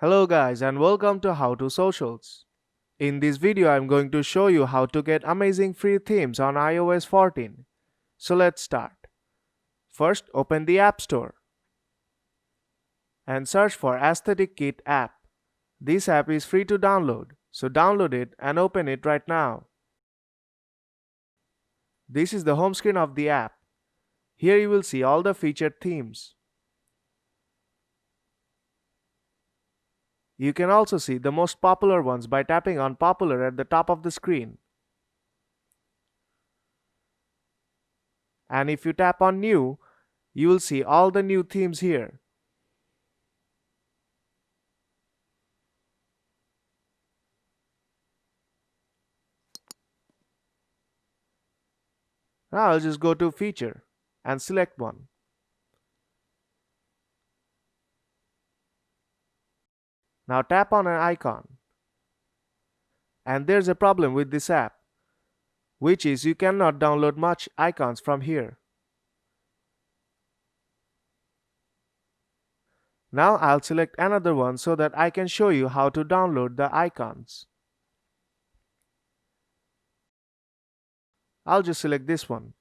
Hello guys and welcome to How to Socials. In this video I'm going to show you how to get amazing free themes on iOS 14. So let's start. First open the App Store and search for Aesthetic Kit app. This app is free to download, so download it and open it right now. This is the home screen of the app. Here you will see all the featured themes. You can also see the most popular ones by tapping on Popular at the top of the screen. And if you tap on New, you will see all the new themes here. Now I'll just go to Feature and select one. Now tap on an icon. And there's a problem with this app, which is you cannot download much icons from here. Now I'll select another one so that I can show you how to download the icons. I'll just select this one.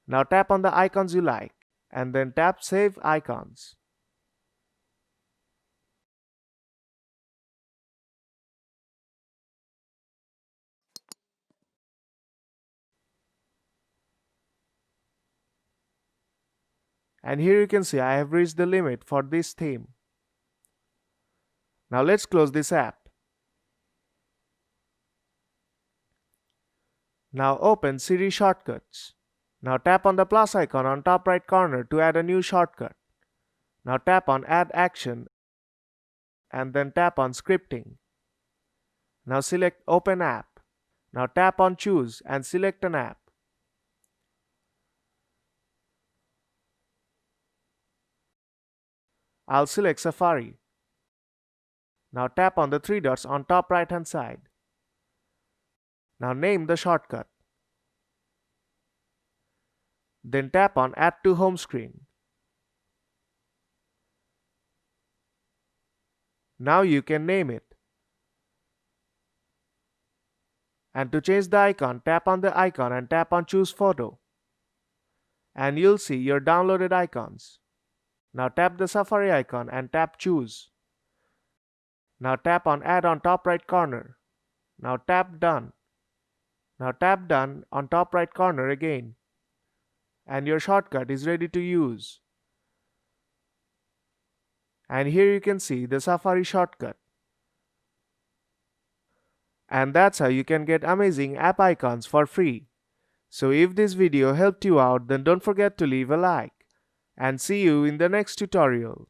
Now tap on the icons you like and then tap Save Icons. And here you can see I have reached the limit for this theme. Now let's close this app. Now open Siri Shortcuts. Now tap on the plus icon on top right corner to add a new shortcut. Now tap on Add Action and then tap on Scripting. Now select Open App. Now tap on Choose and select an app. I'll select Safari. Now tap on the three dots on top right hand side. Now name the shortcut. Then tap on Add to Home Screen. Now you can name it. And to change the icon, tap on the icon and tap on Choose Photo. And you'll see your downloaded icons. Now tap the Safari icon and tap Choose. Now tap on Add on top right corner. Now tap Done. Now tap Done on top right corner again. And your shortcut is ready to use. And here you can see the Safari shortcut. And that's how you can get amazing app icons for free. So if this video helped you out, then don't forget to leave a like. And see you in the next tutorial.